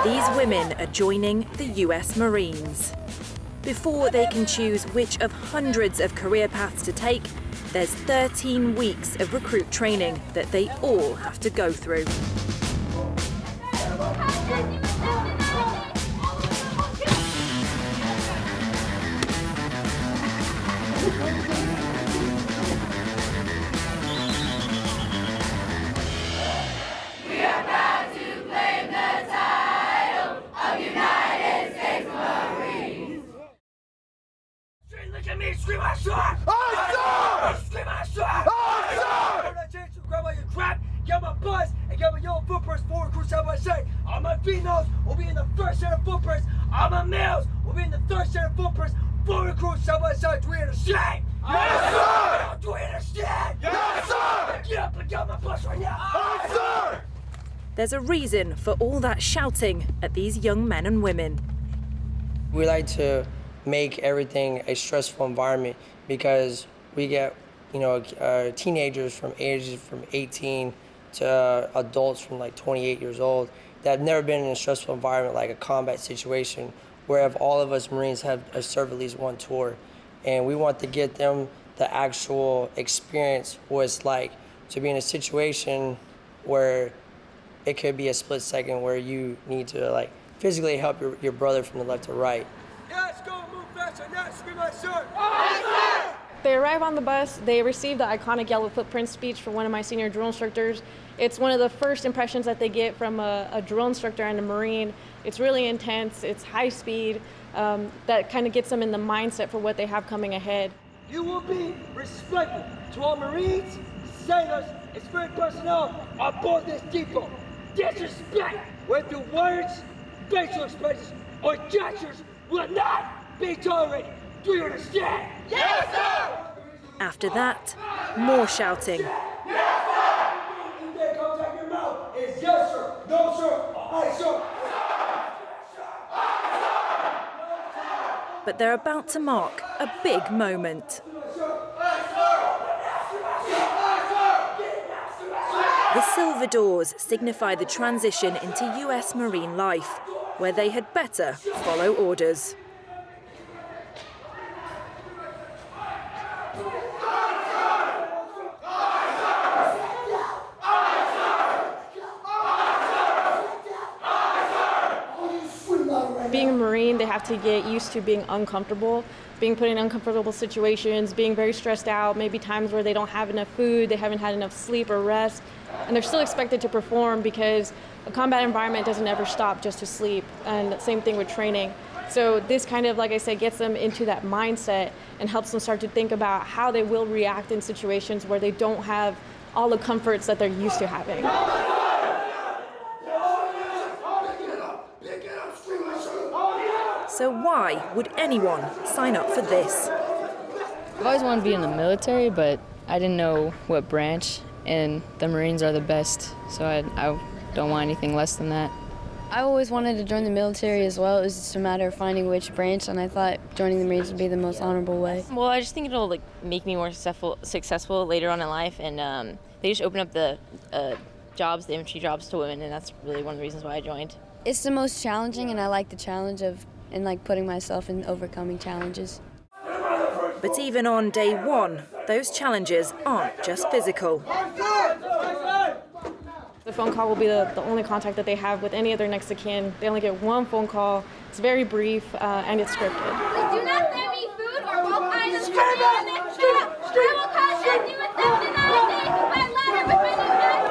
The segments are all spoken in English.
These women are joining the US Marines. Before they can choose which of hundreds of career paths to take, there's 13 weeks of recruit training that they all have to go through. Scream out, sir! Aye, sir! Scream out, sir! Aye, sir! I'm not changing to grab all your crap, get my bus, and get my yellow footprints forward crew side by side. All my females will be in the first set of footprints. All my males will be in the third set of footprints. Forward crew side by side. Do we understand? Yes, sir! Do we understand? Yes, sir! Get up and get my bus right now. Aye, sir! There's a reason for all that shouting at these young men and women. We like to make everything a stressful environment because we get, teenagers from ages from 18 to adults from like 28 years old that have never been in a stressful environment like a combat situation, where if all of us Marines have served at least one tour, and we want to get them the actual experience what it's like to be in a situation where it could be a split second where you need to like physically help your brother from the left to right. Let's go, move faster, now scream out, sir! Aye, sir! They arrive on the bus, they receive the iconic yellow footprint speech from one of my senior drill instructors. It's one of the first impressions that they get from a drill instructor and a Marine. It's really intense, it's high speed, that kind of gets them in the mindset for what they have coming ahead. You will be respectful to all Marines, sailors, and spirit personnel on board this depot. Disrespect, whether through words, facial expressions, or gestures, will not be tolerated. Do you understand? Yes, sir! After that, more shouting. Yes, sir! You can't contact your mouth. It's yes, sir, no, sir, or aye, sir. But they're about to mark a big moment. The silver doors signify the transition into US Marine life, where they had better follow orders. Being a Marine, they have to get used to being uncomfortable, being put in uncomfortable situations, being very stressed out, maybe times where they don't have enough food, they haven't had enough sleep or rest, and they're still expected to perform because a combat environment doesn't ever stop just to sleep, and the same thing with training. So this kind of, like I said, gets them into that mindset and helps them start to think about how they will react in situations where they don't have all the comforts that they're used to having. So why would anyone sign up for this? I've always wanted to be in the military, but I didn't know what branch, and the Marines are the best, so I don't want anything less than that. I always wanted to join the military as well. It was just a matter of finding which branch, and I thought joining the Marines would be the most honorable way. Well, I just think it'll make me more successful later on in life, and they just open up the jobs, the infantry jobs to women, and that's really one of the reasons why I joined. It's the most challenging, and I like the challenge of putting myself in overcoming challenges. But even on day one, those challenges aren't just physical. The phone call will be the only contact that they have with any of their next of kin. They only get one phone call. It's very brief, and it's scripted. Do not send me food or both items in this trip. I will contact you in 79 days with my letter with my new address.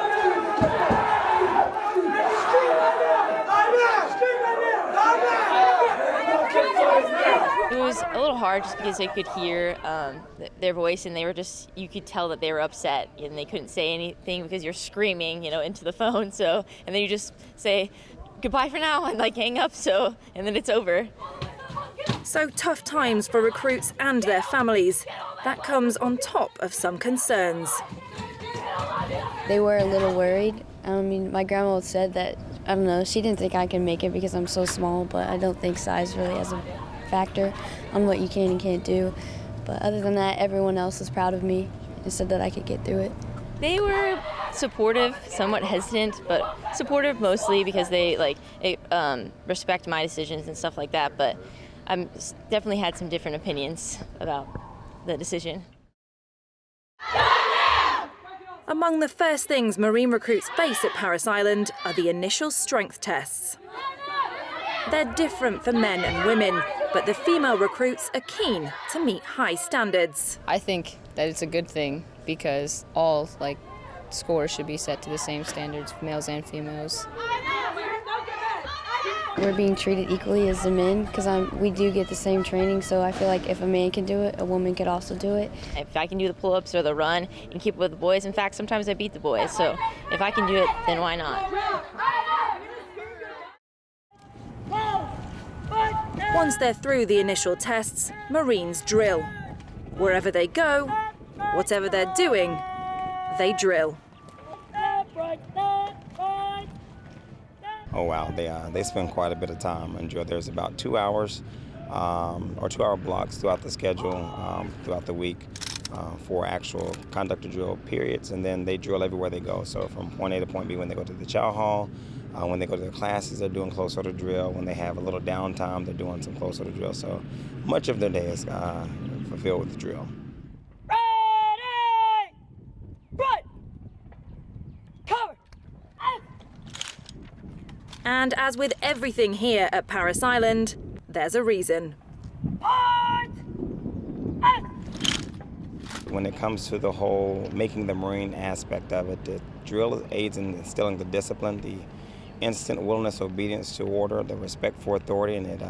It was a little hard just because they could hear their voice, and you could tell that they were upset, and they couldn't say anything because you're screaming, into the phone. So, and then you just say goodbye for now and hang up. So, and then it's over. So tough times for recruits and their families. That comes on top of some concerns. They were a little worried. My grandma said that, she didn't think I could make it because I'm so small, but I don't think size really has a factor on what you can and can't do. But other than that, everyone else was proud of me and said that I could get through it. They were supportive, somewhat hesitant, but supportive mostly because they respect my decisions and stuff like that. But I definitely had some different opinions about the decision. Among the first things Marine recruits face at Parris Island are the initial strength tests. They're different for men and women, but the female recruits are keen to meet high standards. I think that it's a good thing because all scores should be set to the same standards, males and females. We're being treated equally as the men because we do get the same training, so I feel like if a man can do it, a woman could also do it. If I can do the pull-ups or the run and keep up with the boys, in fact, sometimes I beat the boys, so if I can do it, then why not? Once they're through the initial tests, Marines drill. Wherever they go, whatever they're doing, they drill. Oh wow, they spend quite a bit of time in drill. There's about 2 hours or 2 hour blocks throughout the schedule, throughout the week for actual conductor drill periods, and then they drill everywhere they go. So from point A to point B when they go to the chow hall, when they go to their classes, they're doing close order drill. When they have a little downtime, they're doing some close order drill. So much of their day is fulfilled with the drill. Ready! Right! Cover! And as with everything here at Parris Island, there's a reason. When it comes to the whole making the Marine aspect of it, the drill aids in instilling the discipline, the instant willingness, obedience to order, the respect for authority, and it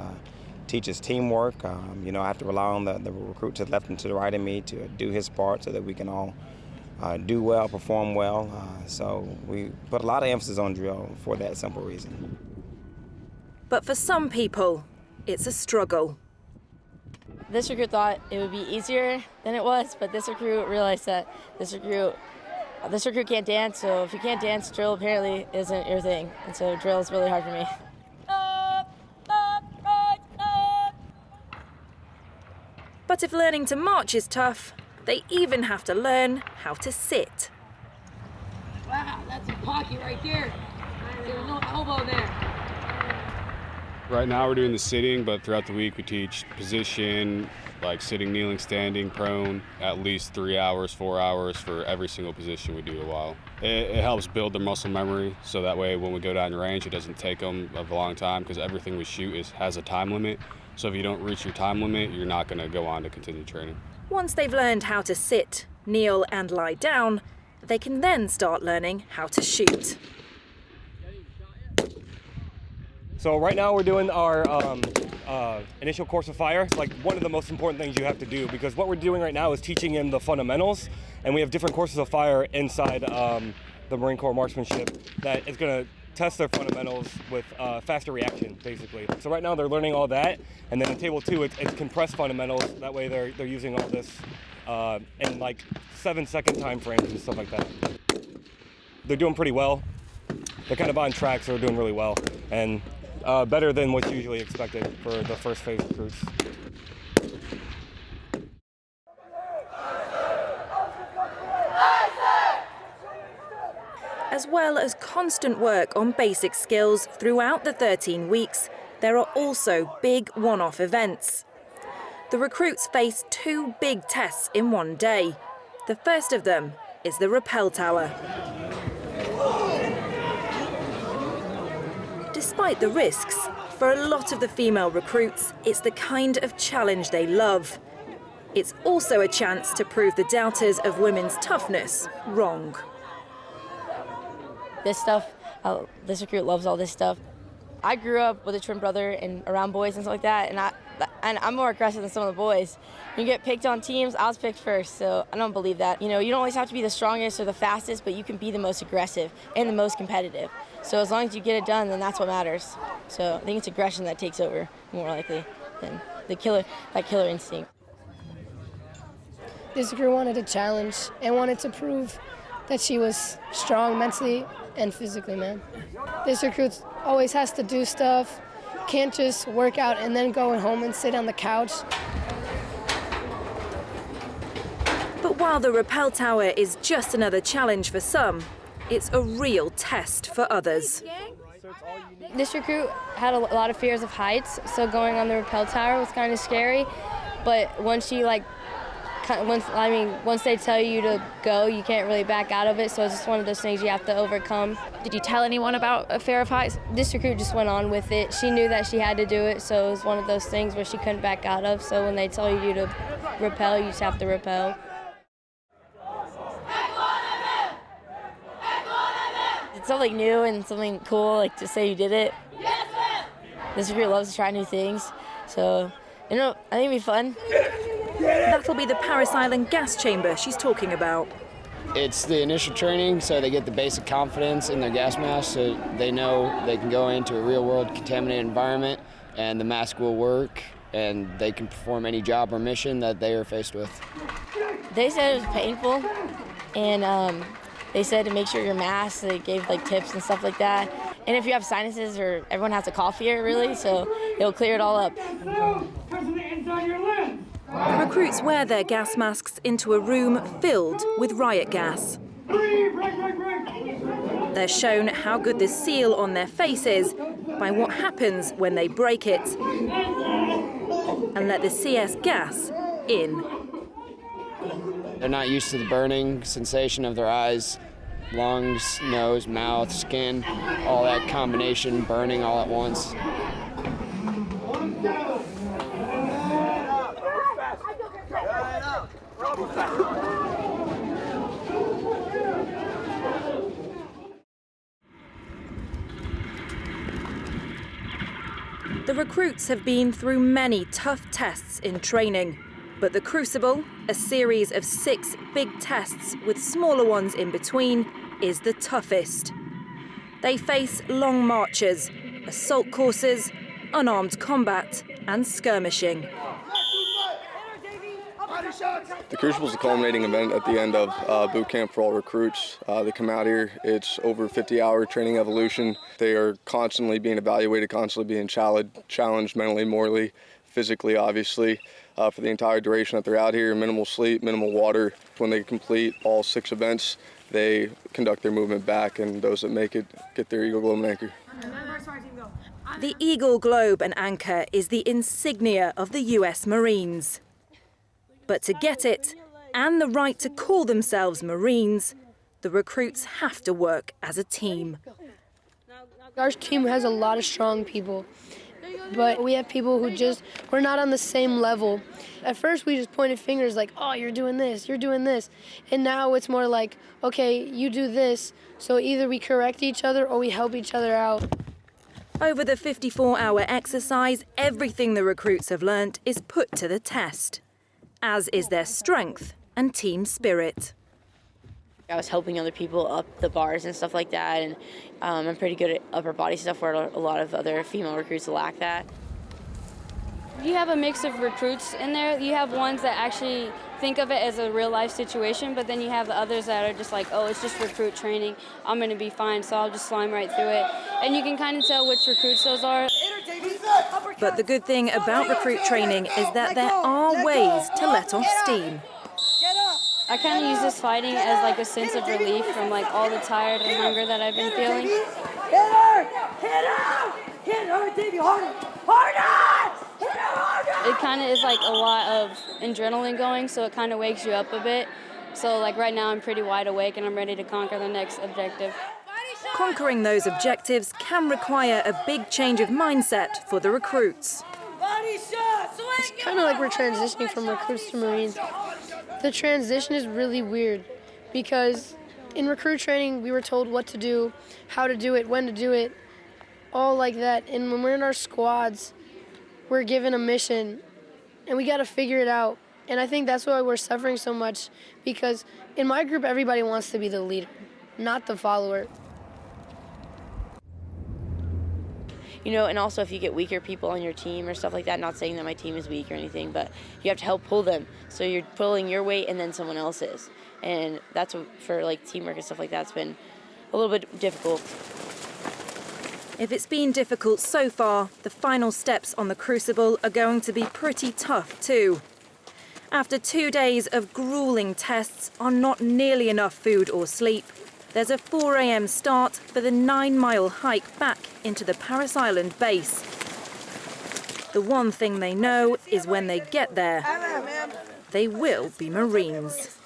teaches teamwork. I have to rely on the recruit to the left and to the right of me to do his part so that we can all do well, perform well. So we put a lot of emphasis on drill for that simple reason. But for some people, it's a struggle. This recruit thought it would be easier than it was, but this recruit realized that this recruit can't dance, so if you can't dance, drill apparently isn't your thing. And so drill is really hard for me. But if learning to march is tough, they even have to learn how to sit. Wow, that's a pocket right there. There's no elbow there. Right now we're doing the sitting, but throughout the week we teach position, like sitting, kneeling, standing, prone, at least 3 hours, 4 hours for every single position we do a while. It helps build their muscle memory, so that way when we go down the range it doesn't take them a long time, because everything we shoot has a time limit. So if you don't reach your time limit, you're not going to go on to continue training. Once they've learned how to sit, kneel and lie down, they can then start learning how to shoot. So right now we're doing our initial course of fire. It's like one of the most important things you have to do, because what we're doing right now is teaching them the fundamentals, and we have different courses of fire inside the Marine Corps Marksmanship that is going to test their fundamentals with faster reaction, basically. So right now they're learning all that, and then in table 2 it's compressed fundamentals. That way they're using all this in like 7-second time frames and stuff like that. They're doing pretty well. They're kind of on track, so they're doing really well, and better than what's usually expected for the first phase recruits. As well as constant work on basic skills throughout the 13 weeks, there are also big one-off events. The recruits face 2 big tests in one day. The first of them is the rappel tower. Despite the risks, for a lot of the female recruits, it's the kind of challenge they love. It's also a chance to prove the doubters of women's toughness wrong. This stuff, this recruit loves all this stuff. I grew up with a twin brother and around boys and stuff like that, and I'm more aggressive than some of the boys. When you get picked on teams, I was picked first, so I don't believe that. You don't always have to be the strongest or the fastest, but you can be the most aggressive and the most competitive. So as long as you get it done, then that's what matters. So I think it's aggression that takes over more likely than that killer instinct. This girl wanted a challenge and wanted to prove that she was strong mentally and physically, man. This recruit always has to do stuff, can't just work out and then go home and sit on the couch. But while while the rappel tower is just another challenge for some, it's a real test for others. This recruit had a lot of fears of heights, so going on the rappel tower was kind of scary. But once they tell you to go, you can't really back out of it. So it's just one of those things you have to overcome. Did you tell anyone about a fear of heights? This recruit just went on with it. She knew that she had to do it, so it was one of those things where she couldn't back out of. So when they tell you to rappel, you just have to rappel. It's something new and something cool, like to say you did it. This recruit loves to try new things, so I think it'd be fun. That'll be the Parris Island gas chamber she's talking about. It's the initial training, so they get the basic confidence in their gas mask, so they know they can go into a real-world contaminated environment, and the mask will work, and they can perform any job or mission that they are faced with. They said it was painful, and they said to make sure your mask, they gave like tips and stuff like that. And if you have sinuses, or everyone has a cough here, really, so it'll clear it all up. The recruits wear their gas masks into a room filled with riot gas. They're shown how good the seal on their face is by what happens when they break it and let the CS gas in. They're not used to the burning sensation of their eyes, lungs, nose, mouth, skin, all that combination burning all at once. The recruits have been through many tough tests in training, but the crucible, a series of 6 big tests with smaller ones in between, is the toughest. They face long marches, assault courses, unarmed combat, and skirmishing. The Crucible is a culminating event at the end of boot camp for all recruits. They come out here. It's over 50-hour training evolution. They are constantly being evaluated, constantly being challenged mentally, morally, physically, obviously, for the entire duration that they're out here. Minimal sleep, minimal water. When they complete all 6 events, they conduct their movement back, and those that make it get their Eagle Globe and Anchor. The Eagle Globe and Anchor is the insignia of the US Marines. But to get it, and the right to call themselves Marines, the recruits have to work as a team. Our team has a lot of strong people, but we have people who we're not on the same level. At first we just pointed fingers like, oh, you're doing this. And now it's more like, okay, you do this. So either we correct each other or we help each other out. Over the 54-hour exercise, everything the recruits have learnt is put to the test, as is their strength and team spirit. I was helping other people up the bars and stuff like that, and I'm pretty good at upper body stuff where a lot of other female recruits lack that. You have a mix of recruits in there. You have ones that actually think of it as a real-life situation, but then you have the others that are just like, oh, it's just recruit training. I'm going to be fine, so I'll just slime right through it. And you can kind of tell which recruits those are. But the good thing about recruit training is that there are ways to let off steam. I kind of use this fighting as like a sense of relief from like all the tired and hunger that I've been feeling. Hit her! Hit her! Hit her, Davey, harder! Harder! Hit her harder! It kind of is like a lot of adrenaline going, so it kind of wakes you up a bit. So like right now I'm pretty wide awake and I'm ready to conquer the next objective. Conquering those objectives can require a big change of mindset for the recruits. It's kind of like we're transitioning from recruits to Marines. The transition is really weird because in recruit training we were told what to do, how to do it, when to do it, all like that. And when we're in our squads, we're given a mission and we got to figure it out. And I think that's why we're suffering so much, because in my group everybody wants to be the leader, not the follower. You know, and also if you get weaker people on your team or stuff like that, not saying that my team is weak or anything, but you have to help pull them. So you're pulling your weight and then someone else's. And that's what, for like teamwork and stuff like that, it's been a little bit difficult. If it's been difficult so far, the final steps on the Crucible are going to be pretty tough too. After 2 days of grueling tests on not nearly enough food or sleep, there's a 4 a.m. start for the 9-mile hike back into the Parris Island base. The one thing they know is when they get there, they will be Marines.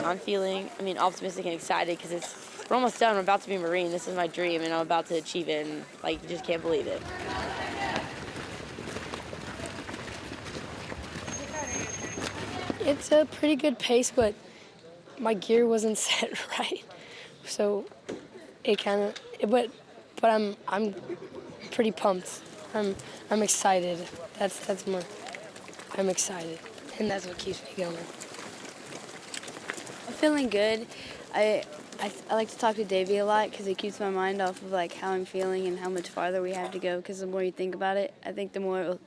I'm feeling, optimistic and excited because we're almost done. We're about to be Marine. This is my dream, and I'm about to achieve it, and you just can't believe it. It's a pretty good pace, but my gear wasn't set right, so it kind of. But I'm pretty pumped. I'm excited. That's more. I'm excited, and that's what keeps me going. I'm feeling good. I like to talk to Davey a lot because it keeps my mind off of how I'm feeling and how much farther we have to go. Because the more you think about it, I think the more it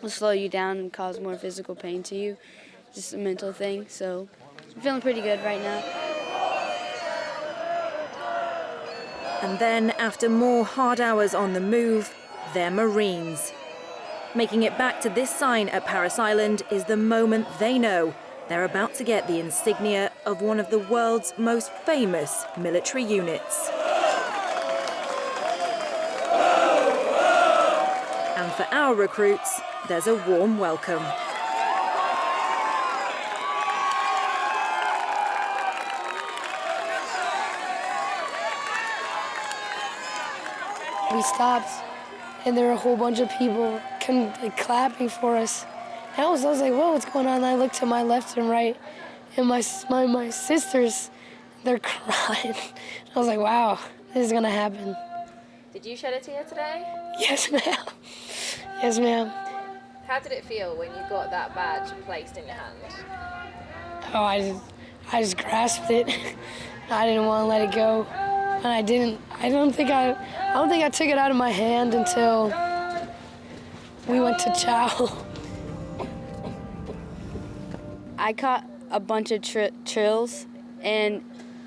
will slow you down and cause more physical pain to you. Just a mental thing. So I'm feeling pretty good right now. And then, after more hard hours on the move, they're Marines. Making it back to this sign at Parris Island is the moment they know they're about to get the insignia of one of the world's most famous military units. And for our recruits, there's a warm welcome. We stopped, and there were a whole bunch of people clapping for us. And I was like, whoa, what's going on? And I looked to my left and right, and my sisters, they're crying. I was like, wow, this is gonna happen. Did you shed a tear today? Yes, ma'am. Yes, ma'am. How did it feel when you got that badge placed in your hand? Oh, I just grasped it. I didn't want to let it go, and I didn't. I don't think I took it out of my hand until we went to chow. I caught a bunch of trills, and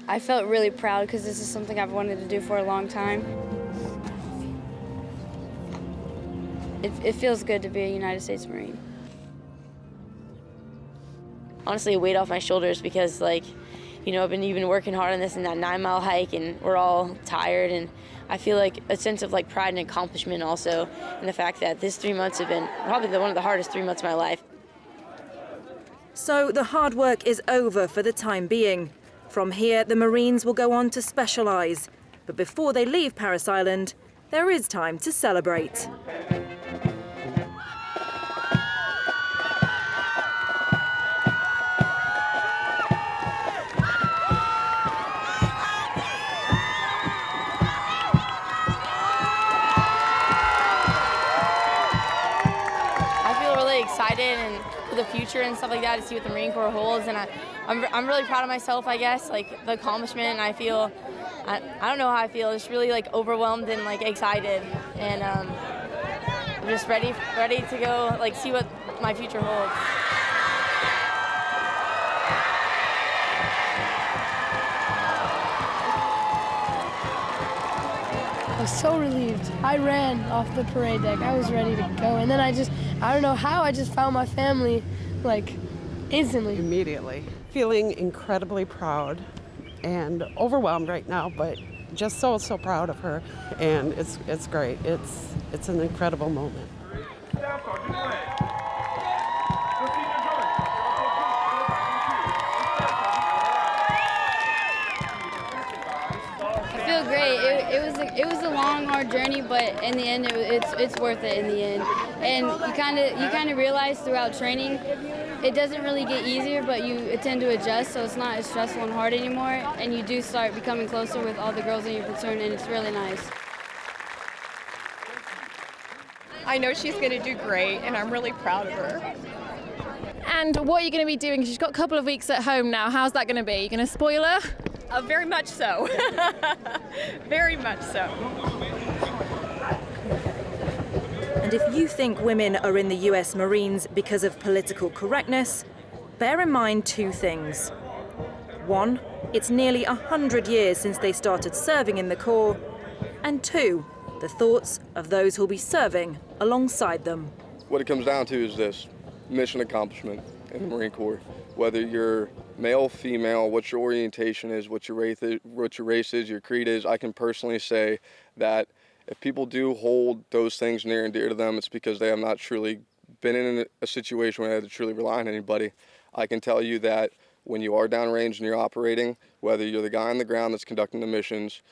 I felt really proud because this is something I've wanted to do for a long time. It feels good to be a United States Marine. Honestly, a weight off my shoulders because, I've been working hard on this and that 9-mile hike, and we're all tired, and I feel a sense of pride and accomplishment also, and the fact that this 3 months have been probably one of the hardest 3 months of my life. So the hard work is over for the time being. From here, the Marines will go on to specialise. But before they leave Parris Island, there is time to celebrate. Excited and for the future and stuff like that, to see what the Marine Corps holds, and I'm really proud of myself, I guess, the accomplishment, and I feel, I don't know how I feel, just really overwhelmed and excited, and I'm just ready to go see what my future holds. I was so relieved. I ran off the parade deck. I was ready to go. And then I don't know how, I just found my family, instantly. Immediately. Feeling incredibly proud and overwhelmed right now, but just so proud of her. And it's great. It's an incredible moment. Great. It was a long, hard journey, but in the end, it's worth it in the end. And you kind of realize throughout training, it doesn't really get easier, but you tend to adjust, so it's not as stressful and hard anymore. And you do start becoming closer with all the girls in your platoon, and it's really nice. I know she's going to do great, and I'm really proud of her. And what are you going to be doing? She's got a couple of weeks at home now. How's that going to be? You going to spoil her? Very much so. Very much so. And if you think women are in the US Marines because of political correctness, bear in mind two things. One, it's nearly 100 years since they started serving in the Corps. And two, the thoughts of those who'll be serving alongside them. What it comes down to is this: mission accomplishment. in the Marine Corps. Whether you're male, female, what your orientation is, what your race is, your creed is, I can personally say that if people do hold those things near and dear to them, it's because they have not truly been in a situation where they have to truly rely on anybody. I can tell you that when you are downrange and you're operating, whether you're the guy on the ground that's conducting the missions,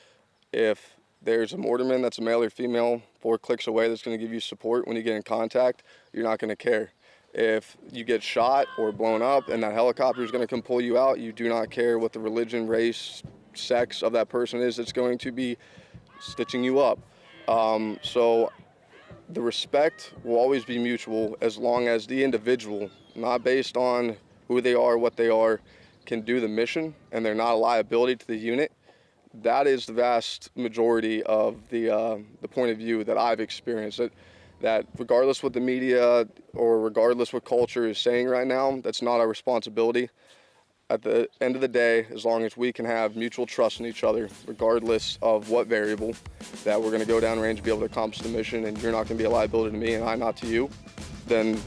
if there's a mortarman that's a male or female 4 clicks away that's going to give you support when you get in contact, you're not going to care. If you get shot or blown up and that helicopter is going to come pull you out, you do not care what the religion, race, sex of that person is that's going to be stitching you up. So the respect will always be mutual as long as the individual, not based on who they are, what they are, can do the mission and they're not a liability to the unit. That is the vast majority of the point of view that I've experienced. That regardless what the media or regardless what culture is saying right now, that's not our responsibility. At the end of the day, as long as we can have mutual trust in each other, regardless of what variable, that we're going to go downrange and be able to accomplish the mission, and you're not going to be a liability to me and I not to you, then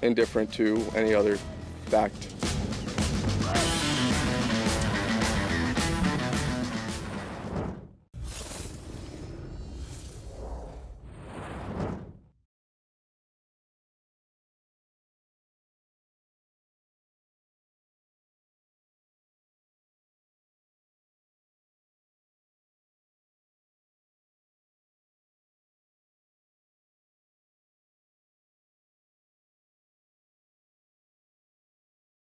indifferent to any other fact.